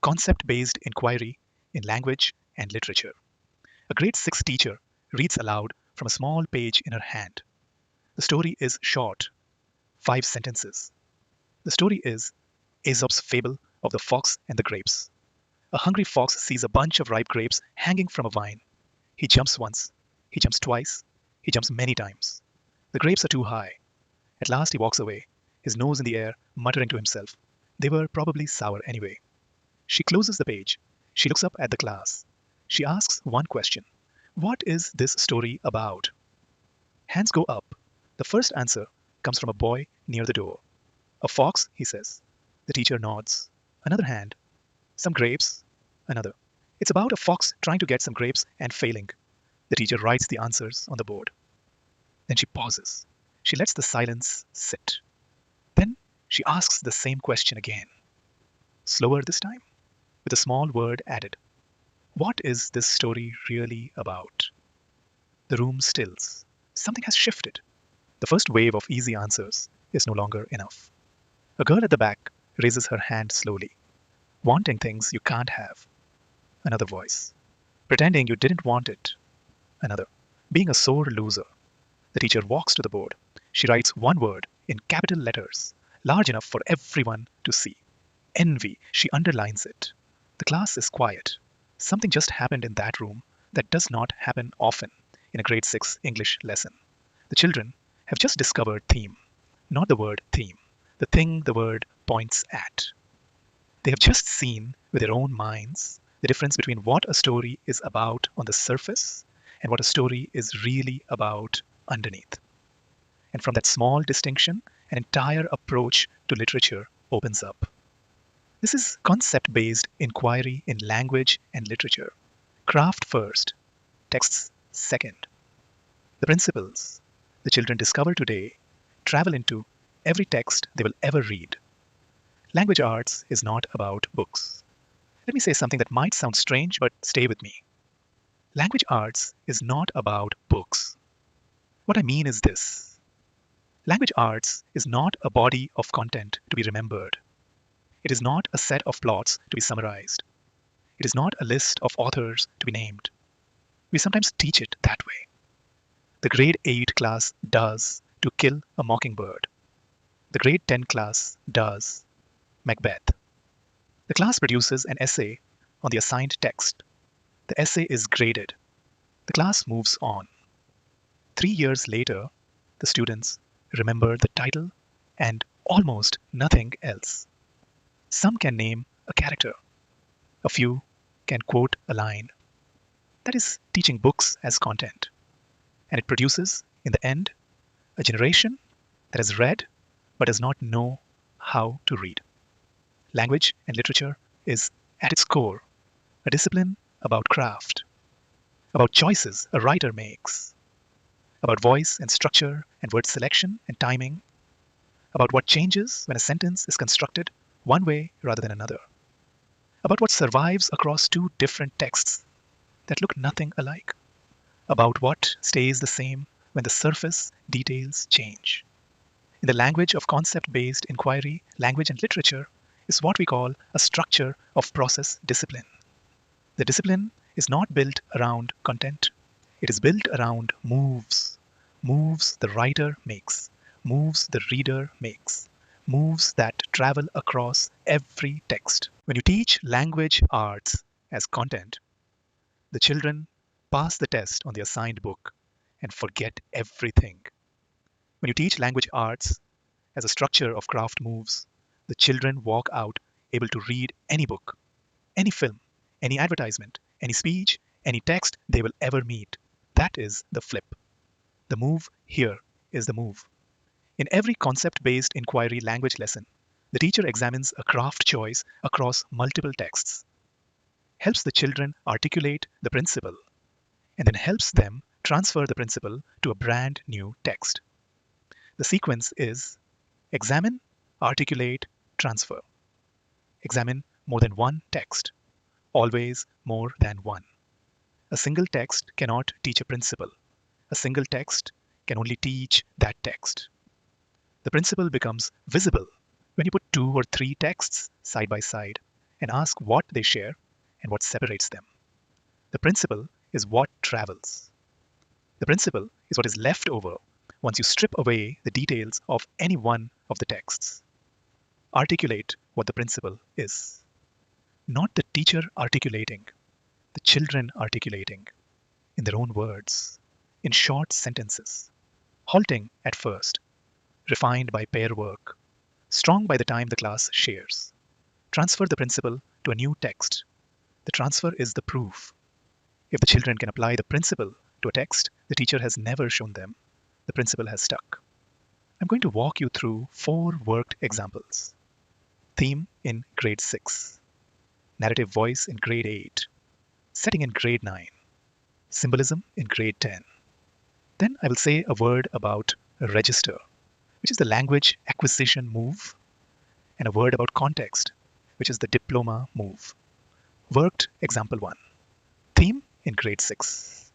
Concept-based inquiry in language and literature. A grade 6 teacher reads aloud from a small page in her hand. The story is short, 5 sentences. The story is Aesop's fable of the fox and the grapes. A hungry fox sees a bunch of ripe grapes hanging from a vine. He jumps once, he jumps twice, he jumps many times. The grapes are too high. At last he walks away, his nose in the air, muttering to himself. They were probably sour anyway. She closes the page. She looks up at the class. She asks one question. What is this story about? Hands go up. The first answer comes from a boy near the door. A fox, he says. The teacher nods. Another hand. Some grapes. Another. It's about a fox trying to get some grapes and failing. The teacher writes the answers on the board. Then she pauses. She lets the silence sit. Then she asks the same question again. Slower this time, with a small word added. What is this story really about? The room stills. Something has shifted. The first wave of easy answers is no longer enough. A girl at the back raises her hand slowly. Wanting things you can't have. Another voice. Pretending you didn't want it. Another. Being a sore loser. The teacher walks to the board. She writes one word in capital letters, large enough for everyone to see. Envy. She underlines it. The class is quiet. Something just happened in that room that does not happen often in a grade 6 English lesson. The children have just discovered theme, not the word theme, the thing the word points at. They have just seen with their own minds the difference between what a story is about on the surface and what a story is really about underneath. And from that small distinction, an entire approach to literature opens up. This is concept-based inquiry in language and literature. Craft first, texts second. The principles the children discover today travel into every text they will ever read. Language arts is not about books. Let me say something that might sound strange, but stay with me. Language arts is not about books. What I mean is this. Language arts is not a body of content to be remembered. It is not a set of plots to be summarized. It is not a list of authors to be named. We sometimes teach it that way. The grade 8 class does To Kill a Mockingbird. The grade 10 class does Macbeth. The class produces an essay on the assigned text. The essay is graded. The class moves on. 3 years later, the students remember the title and almost nothing else. Some can name a character. A few can quote a line. That is teaching books as content. And it produces, in the end, a generation that has read but does not know how to read. Language and literature is, at its core, a discipline about craft, about choices a writer makes, about voice and structure and word selection and timing, about what changes when a sentence is constructed one way rather than another, about what survives across two different texts that look nothing alike, about what stays the same when the surface details change. In the language of concept-based inquiry, language and literature is what we call a structure of process discipline. The discipline is not built around content. It is built around moves. Moves the writer makes. Moves the reader makes. Moves that travel across every text. When you teach language arts as content, the children pass the test on the assigned book and forget everything. When you teach language arts as a structure of craft moves, the children walk out able to read any book, any film, any advertisement, any speech, any text they will ever meet. That is the flip. The move here is the move. In every concept-based inquiry language lesson, the teacher examines a craft choice across multiple texts, helps the children articulate the principle, and then helps them transfer the principle to a brand new text. The sequence is examine, articulate, transfer. Examine more than one text, always more than one. A single text cannot teach a principle. A single text can only teach that text. The principle becomes visible when you put 2 or 3 texts side by side and ask what they share and what separates them. The principle is what travels. The principle is what is left over once you strip away the details of any one of the texts. Articulate what the principle is. Not the teacher articulating, the children articulating, in their own words, in short sentences, halting at first, refined by pair work, strong by the time the class shares. Transfer the principle to a new text. The transfer is the proof. If the children can apply the principle to a text the teacher has never shown them, the principle has stuck. I'm going to walk you through 4 worked examples. Theme in grade 6. Narrative voice in grade 8. Setting in grade 9. Symbolism in grade 10. Then I will say a word about register, which is the language acquisition move, and a word about context, which is the diploma move. Worked example 1. Theme in grade 6.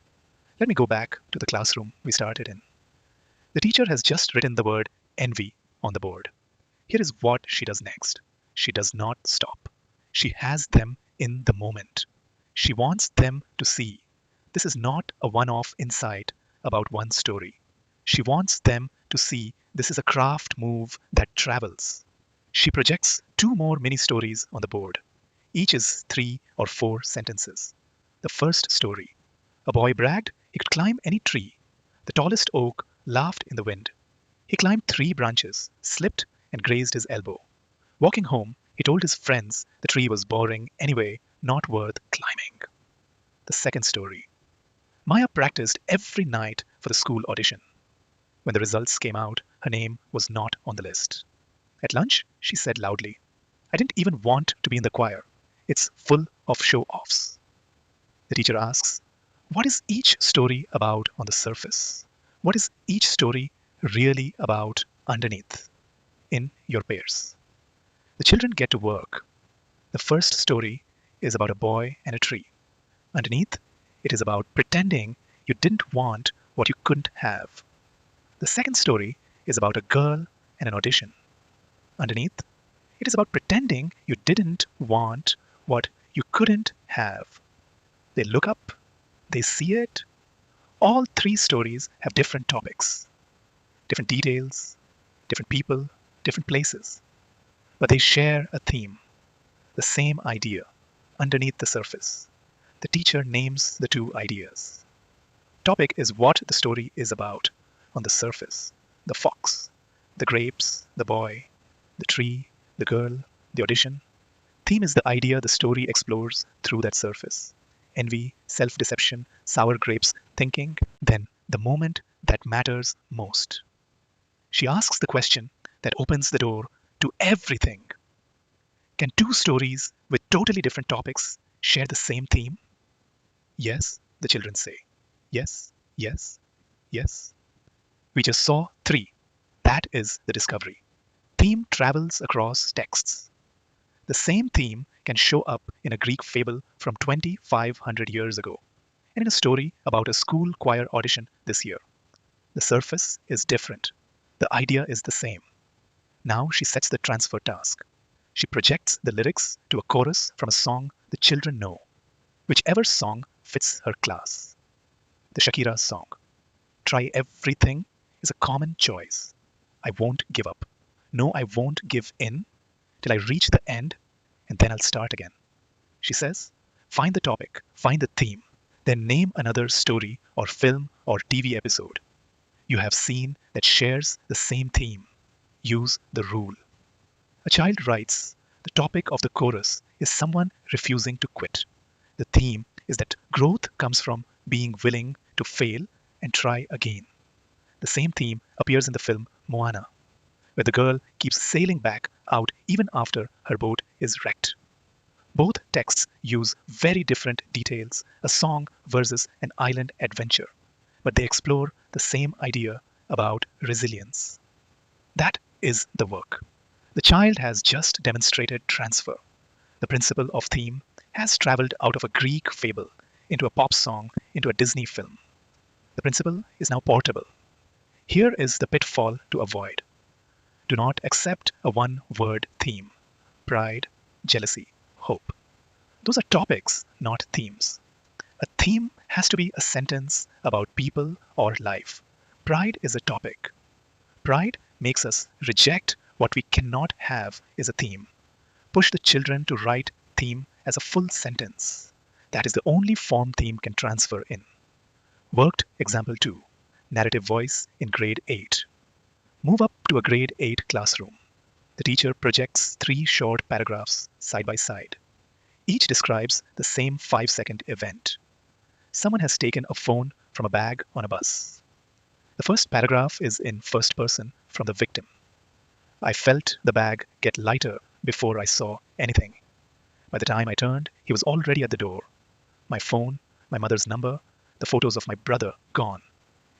Let me go back to the classroom we started in. The teacher has just written the word envy on the board. Here is what she does next. She does not stop. She has them in the moment. She wants them to see. This is not a one-off insight about one story. She wants them to see this is a craft move that travels. She projects 2 more mini stories on the board. Each is 3 or 4 sentences. The first story. A boy bragged he could climb any tree. The tallest oak laughed in the wind. He climbed 3 branches, slipped, and grazed his elbow. Walking home, he told his friends the tree was boring anyway, not worth climbing. The second story. Maya practiced every night for the school audition. When the results came out, her name was not on the list. At lunch, she said loudly, "I didn't even want to be in the choir. It's full of show-offs." The teacher asks, "What is each story about on the surface? What is each story really about underneath, in your pairs?" The children get to work. The first story is about a boy and a tree. Underneath, it is about pretending you didn't want what you couldn't have. The second story is about a girl and an audition. Underneath, it is about pretending you didn't want what you couldn't have. They look up, they see it. All 3 stories have different topics, different details, different people, different places. But they share a theme, the same idea, underneath the surface. The teacher names the 2 ideas. Topic is what the story is about on the surface. The fox, the grapes, the boy, the tree, the girl, the audition. Theme is the idea the story explores through that surface. Envy, self-deception, sour grapes, thinking, then the moment that matters most. She asks the question that opens the door to everything. Can 2 stories with totally different topics share the same theme? Yes, the children say. Yes, yes, yes. We just saw 3. That is the discovery. Theme travels across texts. The same theme can show up in a Greek fable from 2,500 years ago, and in a story about a school choir audition this year. The surface is different. The idea is the same. Now she sets the transfer task. She projects the lyrics to a chorus from a song the children know, whichever song fits her class. The Shakira song, "Try Everything," is a common choice. I won't give up. No, I won't give in till I reach the end, and then I'll start again. She says, find the topic, find the theme, then name another story or film or TV episode you have seen that shares the same theme. Use the rule. A child writes, the topic of the chorus is someone refusing to quit. The theme is that growth comes from being willing to fail and try again. The same theme appears in the film Moana, where the girl keeps sailing back out even after her boat is wrecked. Both texts use very different details, a song versus an island adventure, but they explore the same idea about resilience. That is the work. The child has just demonstrated transfer. The principle of theme has traveled out of a Greek fable into a pop song, into a Disney film. The principle is now portable. Here is the pitfall to avoid. Do not accept a one-word theme: pride, jealousy, hope. Those are topics, not themes. A theme has to be a sentence about people or life. Pride is a topic. Pride makes us reject what we cannot have is a theme. Push the children to write theme as a full sentence. That is the only form theme can transfer in. Worked example 2. Narrative voice in grade 8. Move up to a grade 8 classroom. The teacher projects 3 short paragraphs side by side. Each describes the same 5-second event. Someone has taken a phone from a bag on a bus. The first paragraph is in first person from the victim. I felt the bag get lighter before I saw anything. By the time I turned, he was already at the door. My phone, my mother's number, the photos of my brother gone.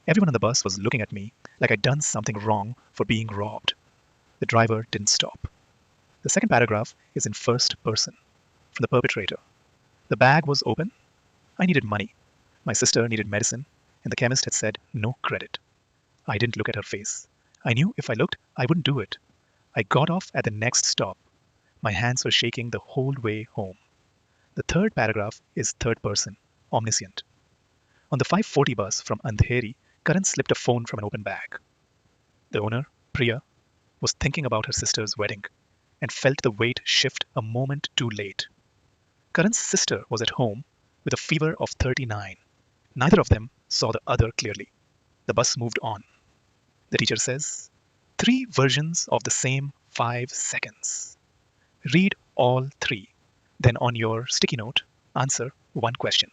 Everyone on the bus was looking at me like I'd done something wrong for being robbed. The driver didn't stop. The second paragraph is in first person, from the perpetrator. The bag was open. I needed money. My sister needed medicine, and the chemist had said no credit. I didn't look at her face. I knew if I looked, I wouldn't do it. I got off at the next stop. My hands were shaking the whole way home. The third paragraph is third person, omniscient. On the 5:40 bus from Andheri, Karan slipped a phone from an open bag. The owner, Priya, was thinking about her sister's wedding and felt the weight shift a moment too late. Karan's sister was at home with a fever of 39. Neither of them saw the other clearly. The bus moved on. The teacher says, 3 versions of the same 5 seconds. Read all 3. Then on your sticky note, answer one question.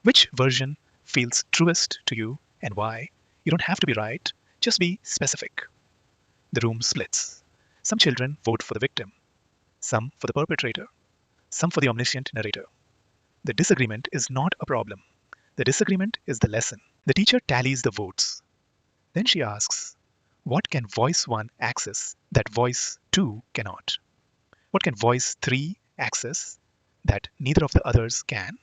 Which version feels truest to you and why? You don't have to be right, just be specific. The room splits. Some children vote for the victim, some for the perpetrator, some for the omniscient narrator. The disagreement is not a problem. The disagreement is the lesson. The teacher tallies the votes. Then she asks, what can voice 1 access that voice 2 cannot? What can voice 3 access that neither of the others can?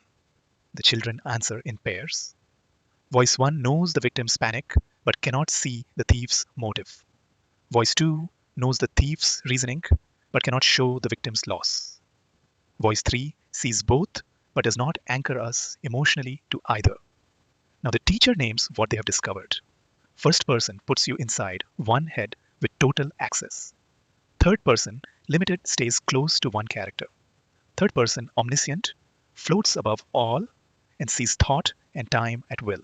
The children answer in pairs. Voice 1 knows the victim's panic but cannot see the thief's motive. Voice 2 knows the thief's reasoning but cannot show the victim's loss. Voice 3 sees both but does not anchor us emotionally to either. Now the teacher names what they have discovered. First person puts you inside one head with total access. Third person, limited, stays close to one character. Third person, omniscient, floats above all and sees thought and time at will.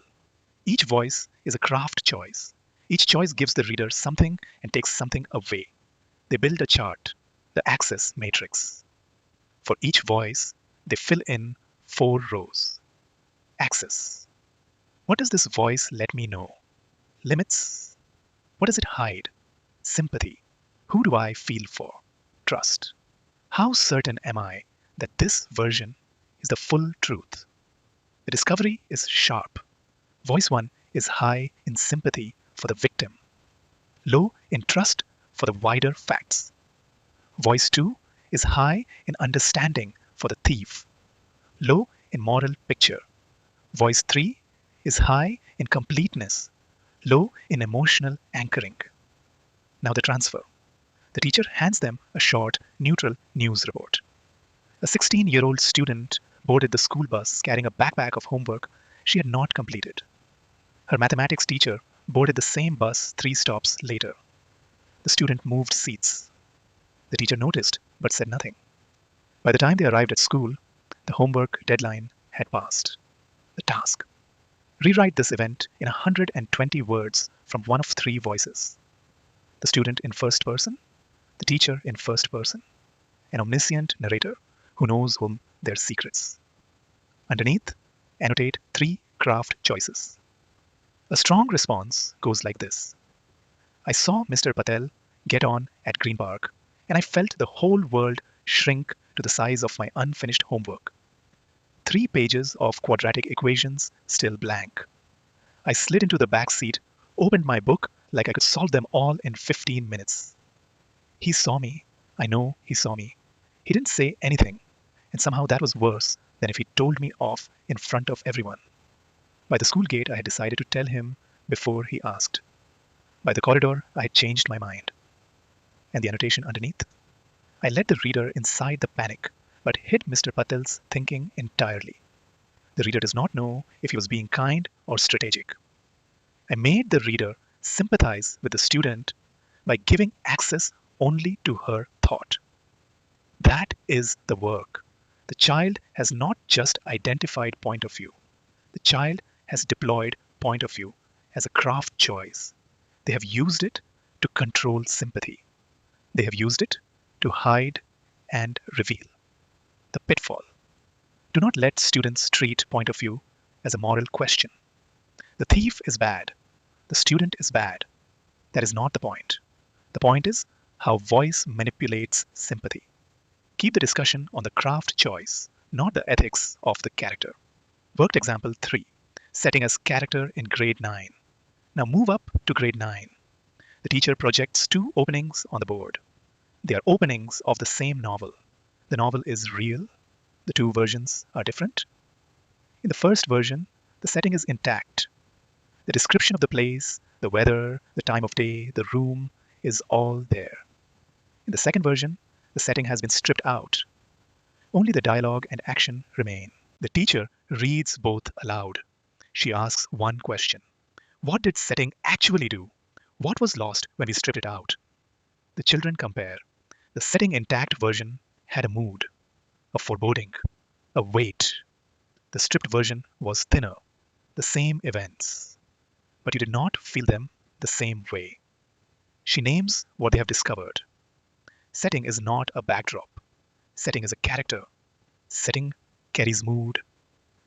Each voice is a craft choice. Each choice gives the reader something and takes something away. They build a chart, the access matrix. For each voice, they fill in 4 rows. Access. What does this voice let me know? Limits. What does it hide? Sympathy. Who do I feel for? Trust. How certain am I that this version is the full truth? The discovery is sharp. Voice 1 is high in sympathy for the victim, low in trust for the wider facts. Voice 2 is high in understanding for the thief, low in moral picture. Voice 3 is high in completeness, low in emotional anchoring. Now the transfer. The teacher hands them a short, neutral news report. A 16-year-old student boarded the school bus carrying a backpack of homework she had not completed. Her mathematics teacher boarded the same bus 3 stops later. The student moved seats. The teacher noticed but said nothing. By the time they arrived at school, the homework deadline had passed. The task. Rewrite this event in 120 words from one of 3 voices. The student in first person, the teacher in first person, an omniscient narrator who knows whom their secrets. Underneath, annotate 3 craft choices. A strong response goes like this. I saw Mr. Patel get on at Green Park, and I felt the whole world shrink to the size of my unfinished homework. 3 pages of quadratic equations still blank. I slid into the back seat, opened my book like I could solve them all in 15 minutes. He saw me. I know he saw me. He didn't say anything, and somehow that was worse than if he told me off in front of everyone. By the school gate, I had decided to tell him before he asked. By the corridor, I had changed my mind. And the annotation underneath? I led the reader inside the panic, but hid Mr. Patel's thinking entirely. The reader does not know if he was being kind or strategic. I made the reader sympathize with the student by giving access only to her thought. That is the work. The child has not just identified point of view. The child has deployed point of view as a craft choice. They have used it to control sympathy. They have used it to hide and reveal. The pitfall. Do not let students treat point of view as a moral question. The thief is bad. The student is bad. That is not the point. The point is how voice manipulates sympathy. Keep the discussion on the craft choice, not the ethics of the character. Worked example 3. Setting as character in grade 9. Now move up to grade 9. The teacher projects 2 openings on the board. They are openings of the same novel. The novel is real. The 2 versions are different. In the first version, the setting is intact. The description of the place, the weather, the time of day, the room is all there. In the second version, the setting has been stripped out. Only the dialogue and action remain. The teacher reads both aloud. She asks one question. What did setting actually do? What was lost when we stripped it out? The children compare. The setting intact version had a mood, a foreboding, a weight. The stripped version was thinner, the same events. But you did not feel them the same way. She names what they have discovered. Setting is not a backdrop. Setting is a character. Setting carries mood.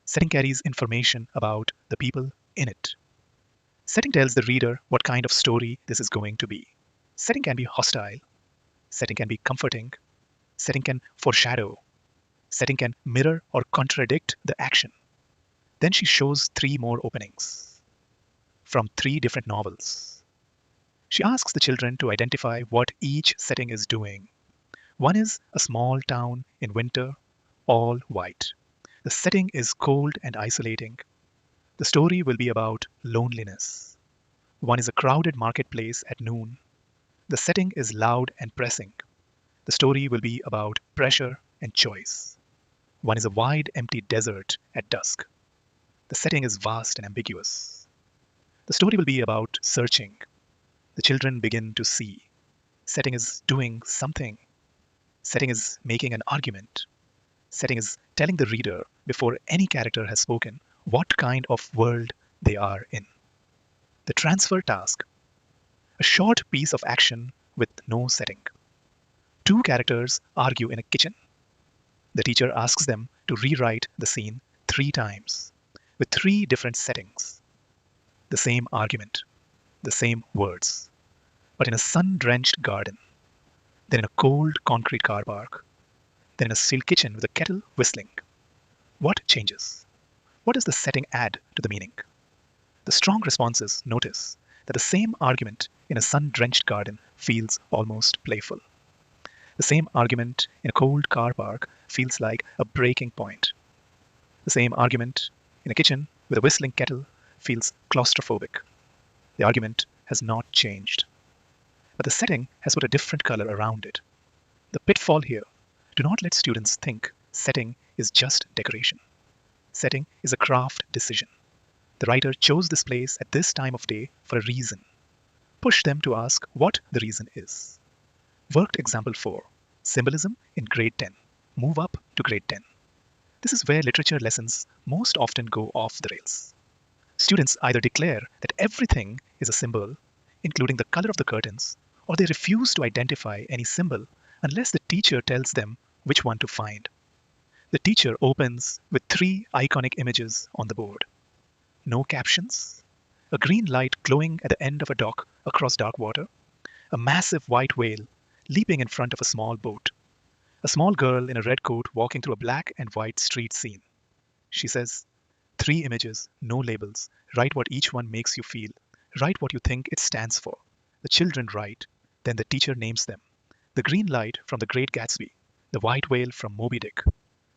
Setting carries information about the people in it. Setting tells the reader what kind of story this is going to be. Setting can be hostile. Setting can be comforting. Setting can foreshadow. Setting can mirror or contradict the action. Then she shows 3 more openings from 3 different novels. She asks the children to identify what each setting is doing. One is a small town in winter, all white. The setting is cold and isolating. The story will be about loneliness. One is a crowded marketplace at noon. The setting is loud and pressing. The story will be about pressure and choice. One is a wide, empty desert at dusk. The setting is vast and ambiguous. The story will be about searching. The children begin to see. Setting is doing something. Setting is making an argument. Setting is telling the reader before any character has spoken what kind of world they are in. The transfer task. A short piece of action with no setting. 2 characters argue in a kitchen. The teacher asks them to rewrite the scene 3 times with 3 different settings. The same argument, the same words, but in a sun-drenched garden, then in a cold concrete car park, then in a steel kitchen with a kettle whistling. What changes? What does the setting add to the meaning? The strong responses notice that the same argument in a sun-drenched garden feels almost playful. The same argument in a cold car park feels like a breaking point. The same argument in a kitchen with a whistling kettle feels claustrophobic. The argument has not changed, but the setting has put a different color around it. The pitfall here: do not let students think setting is just decoration. Setting is a craft decision. The writer chose this place at this time of day for a reason. Push them to ask what the reason is. Worked example 4. Symbolism in grade 10. Move up to grade 10. This is where literature lessons most often go off the rails. Students either declare that everything is a symbol, including the color of the curtains, or they refuse to identify any symbol unless the teacher tells them which one to find. The teacher opens with 3 iconic images on the board. No captions, a green light glowing at the end of a dock across dark water, a massive white whale leaping in front of a small boat, a small girl in a red coat walking through a black and white street scene. She says, 3 images, no labels. Write what each one makes you feel. Write what you think it stands for. The children write. Then the teacher names them. The green light from The Great Gatsby. The white whale from Moby Dick.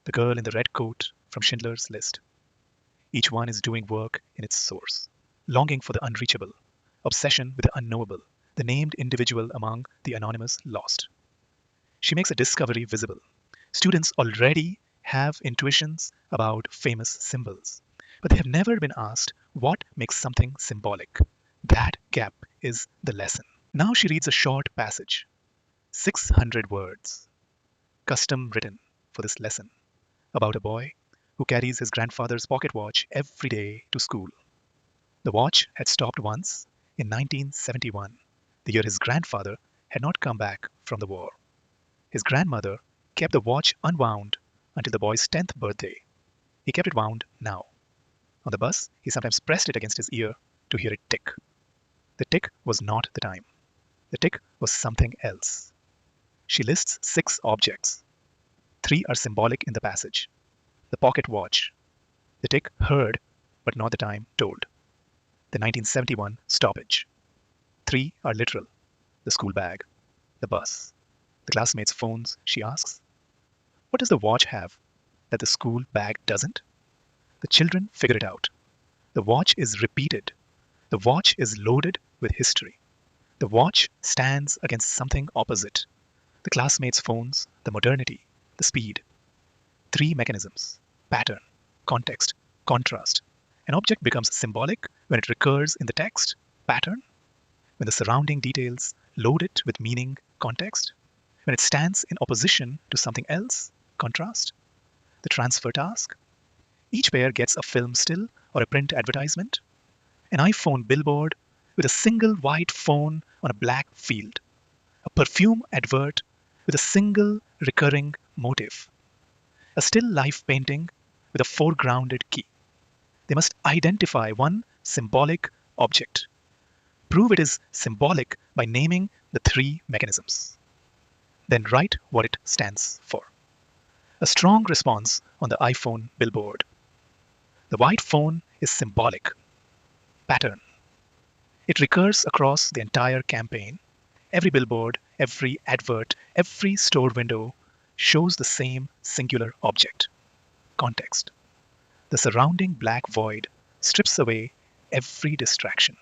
The girl in the red coat from Schindler's List. Each one is doing work in its source. Longing for the unreachable. Obsession with the unknowable. The named individual among the anonymous lost. She makes a discovery visible. Students already have intuitions about famous symbols, but they have never been asked what makes something symbolic. That gap is the lesson. Now she reads a short passage, 600 words, custom written for this lesson, about a boy who carries his grandfather's pocket watch every day to school. The watch had stopped once in 1971, the year his grandfather had not come back from the war. His grandmother kept the watch unwound until the boy's 10th birthday. He kept it wound now. On the bus, he sometimes pressed it against his ear to hear it tick. The tick was not the time. The tick was something else. She lists 6 objects. 3 are symbolic in the passage. The pocket watch. The tick heard, but not the time told. The 1971 stoppage. 3 are literal. The school bag. The bus. The classmates' phones, she asks. What does the watch have that the school bag doesn't? The children figure it out. The watch is repeated. The watch is loaded with history. The watch stands against something opposite. The classmates' phones, the modernity, the speed. 3 mechanisms: pattern, context, contrast. An object becomes symbolic when it recurs in the text, pattern, when the surrounding details load it with meaning, context, when it stands in opposition to something else, contrast. The transfer task. Each pair gets a film still or a print advertisement. An iPhone billboard with a single white phone on a black field. A perfume advert with a single recurring motif. A still life painting with a foregrounded key. They must identify one symbolic object. Prove it is symbolic by naming the 3 mechanisms. Then write what it stands for. A strong response on the iPhone billboard. The white phone is symbolic. Pattern. It recurs across the entire campaign. Every billboard, every advert, every store window shows the same singular object. Context. The surrounding black void strips away every distraction.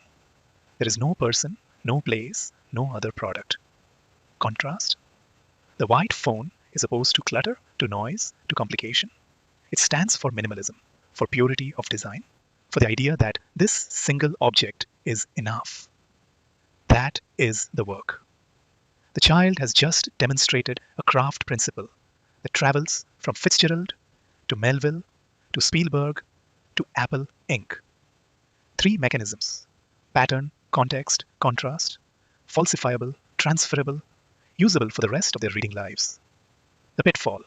There is no person, no place, no other product. Contrast. The white phone is opposed to clutter, to noise, to complication. It stands for minimalism, for purity of design, for the idea that this single object is enough. That is the work. The child has just demonstrated a craft principle that travels from Fitzgerald to Melville to Spielberg to Apple Inc. 3 mechanisms: pattern, context, contrast, falsifiable, transferable, usable for the rest of their reading lives. The pitfall.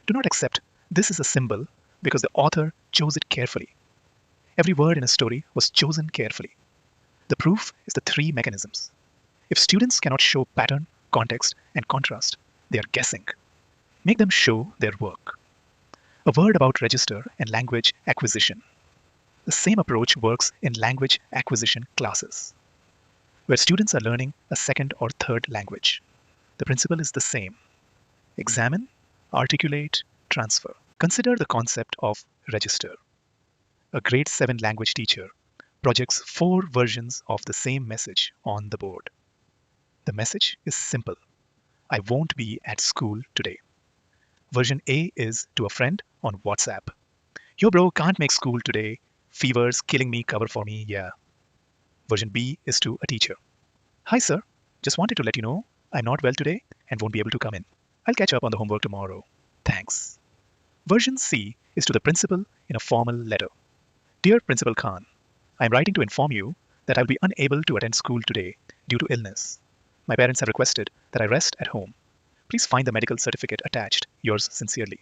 Do not accept this is a symbol because the author chose it carefully. Every word in a story was chosen carefully. The proof is the 3 mechanisms. If students cannot show pattern, context, and contrast, they are guessing. Make them show their work. A word about register and language acquisition. The same approach works in language acquisition classes, where students are learning a second or third language. The principle is the same. Examine, articulate, transfer. Consider the concept of register. A grade 7 language teacher projects 4 versions of the same message on the board. The message is simple. I won't be at school today. Version A is to a friend on WhatsApp. Yo bro, can't make school today. Fever's killing me, cover for me, yeah. Version B is to a teacher. Hi sir, just wanted to let you know I'm not well today and won't be able to come in. I'll catch up on the homework tomorrow. Thanks. Version C is to the principal in a formal letter. Dear Principal Khan, I'm writing to inform you that I'll be unable to attend school today due to illness. My parents have requested that I rest at home. Please find the medical certificate attached. Yours sincerely.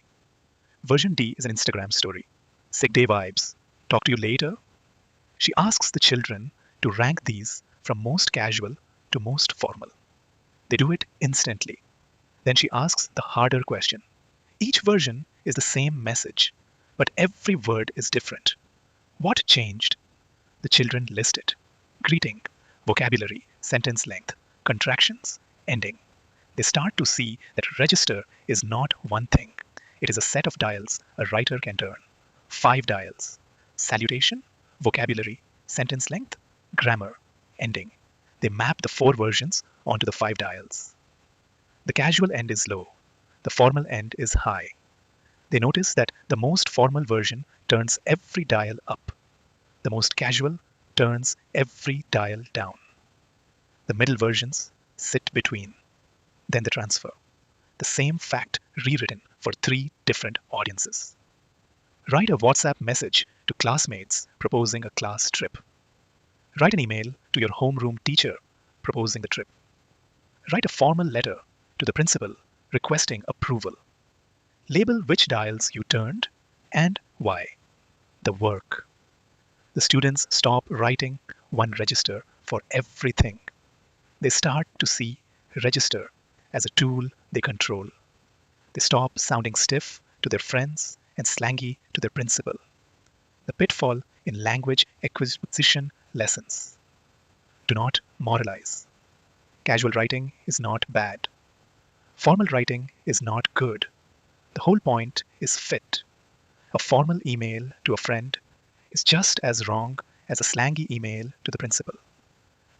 Version D is an Instagram story. Sick day vibes. Talk to you later. She asks the children to rank these from most casual to most formal. They do it instantly. Then she asks the harder question. Each version is the same message, but every word is different. What changed? The children list it. Greeting, vocabulary, sentence length, contractions, ending. They start to see that register is not one thing. It is a set of dials a writer can turn. 5 dials. Salutation, vocabulary, sentence length, grammar, ending. They map the 4 versions onto the 5 dials. The casual end is low. The formal end is high. They notice that the most formal version turns every dial up. The most casual turns every dial down. The middle versions sit between. Then the transfer. The same fact rewritten for 3 different audiences. Write a WhatsApp message to classmates proposing a class trip. Write an email to your homeroom teacher proposing the trip. Write a formal letter to the principal requesting approval. Label which dials you turned and why. The work. The students stop writing one register for everything. They start to see register as a tool they control. They stop sounding stiff to their friends and slangy to their principal. The pitfall in language acquisition lessons. Do not moralize. Casual writing is not bad. Formal writing is not good. The whole point is fit. A formal email to a friend is just as wrong as a slangy email to the principal.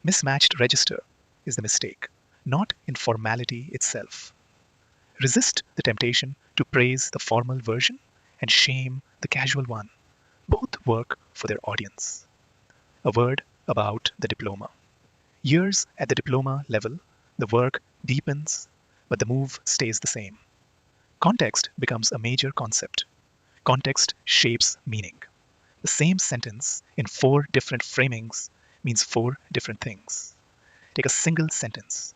Mismatched register is the mistake, not informality itself. Resist the temptation to praise the formal version and shame the casual one. Both work for their audience. A word about the diploma. Years at the diploma level, the work deepens, but the move stays the same. Context becomes a major concept. Context shapes meaning. The same sentence in 4 different framings means 4 different things. Take a single sentence.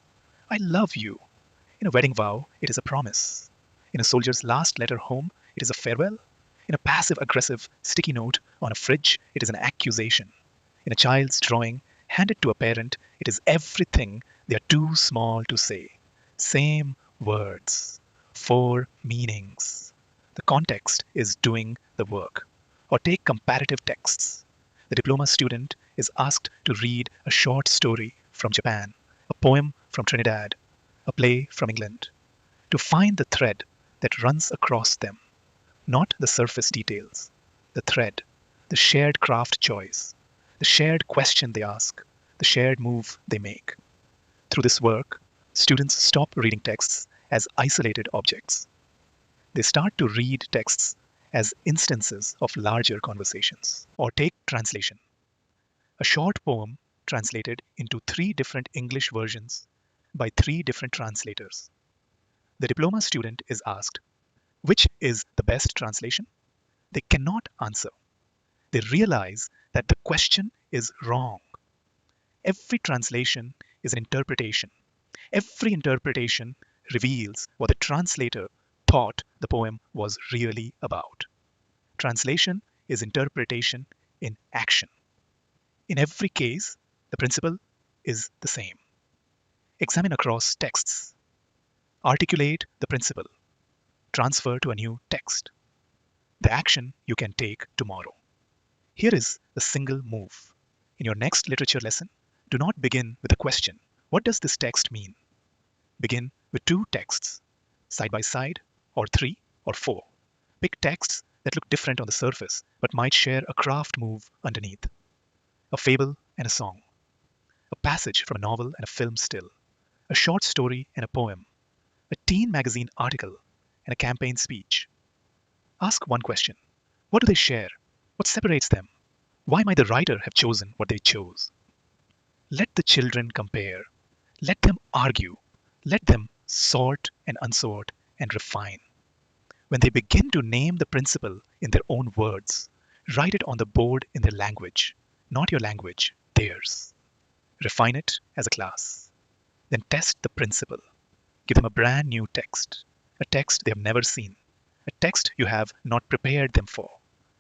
I love you. In a wedding vow, it is a promise. In a soldier's last letter home, it is a farewell. In a passive-aggressive sticky note on a fridge, it is an accusation. In a child's drawing, handed to a parent, it is everything they are too small to say. Same words, 4 meanings. The context is doing the work. Or take comparative texts. The diploma student is asked to read a short story from Japan, a poem from Trinidad, a play from England, to find the thread that runs across them, not the surface details, the thread, the shared craft choice, the shared question they ask, the shared move they make. Through this work, students stop reading texts as isolated objects. They start to read texts as instances of larger conversations. Or take translation. A short poem translated into 3 different English versions by 3 different translators. The diploma student is asked, which is the best translation? They cannot answer. They realize that the question is wrong. Every translation is an interpretation. Every interpretation reveals what the translator thought the poem was really about. Translation is interpretation in action. In every case, the principle is the same. Examine across texts. Articulate the principle. Transfer to a new text. The action you can take tomorrow. Here is the single move. In your next literature lesson, do not begin with a question. What does this text mean? Begin with 2 texts, side by side, or 3 or 4. Pick texts that look different on the surface but might share a craft move underneath. A fable and a song. A passage from a novel and a film still. A short story and a poem. A teen magazine article and a campaign speech. Ask one question. What do they share? What separates them? Why might the writer have chosen what they chose? Let the children compare. Let them argue. Let them sort and unsort and refine. When they begin to name the principle in their own words, write it on the board in their language, not your language, theirs. Refine it as a class. Then test the principle. Give them a brand new text, a text they have never seen, a text you have not prepared them for,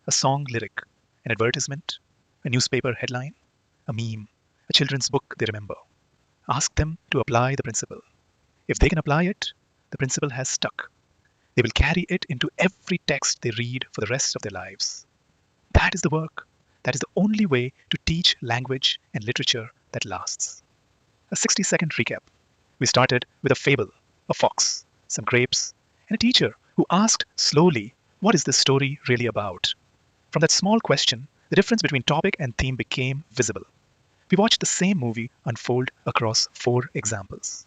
a song lyric, an advertisement, a newspaper headline, a meme, a children's book they remember. Ask them to apply the principle. If they can apply it, the principle has stuck. They will carry it into every text they read for the rest of their lives. That is the work. That is the only way to teach language and literature that lasts. A 60-second recap. We started with a fable, a fox, some grapes, and a teacher who asked slowly, what is this story really about? From that small question, the difference between topic and theme became visible. We watched the same movie unfold across 4 examples.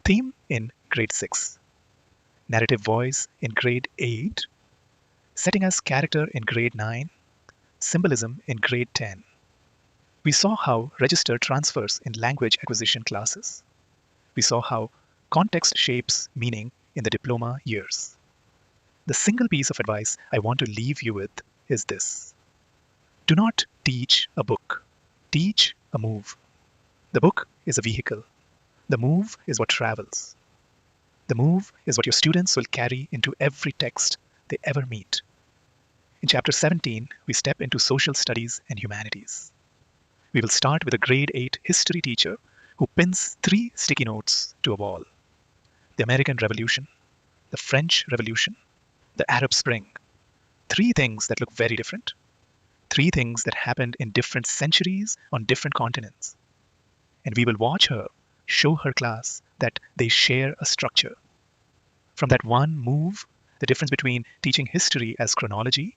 Theme in grade 6. narrative voice in grade 8, setting as character in grade 9, symbolism in grade 10. We saw how register transfers in language acquisition classes. We saw how context shapes meaning in the diploma years. The single piece of advice I want to leave you with is this. Do not teach a book. Teach a move. The book is a vehicle. The move is what travels. The move is what your students will carry into every text they ever meet. In chapter 17, we step into social studies and humanities. We will start with a grade 8 history teacher who pins 3 sticky notes to a wall. The American Revolution, the French Revolution, the Arab Spring. 3 things that look very different. 3 things that happened in different centuries on different continents. And we will watch her show her class that they share a structure. From that one move, the difference between teaching history as chronology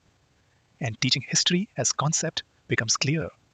and teaching history as concept becomes clear.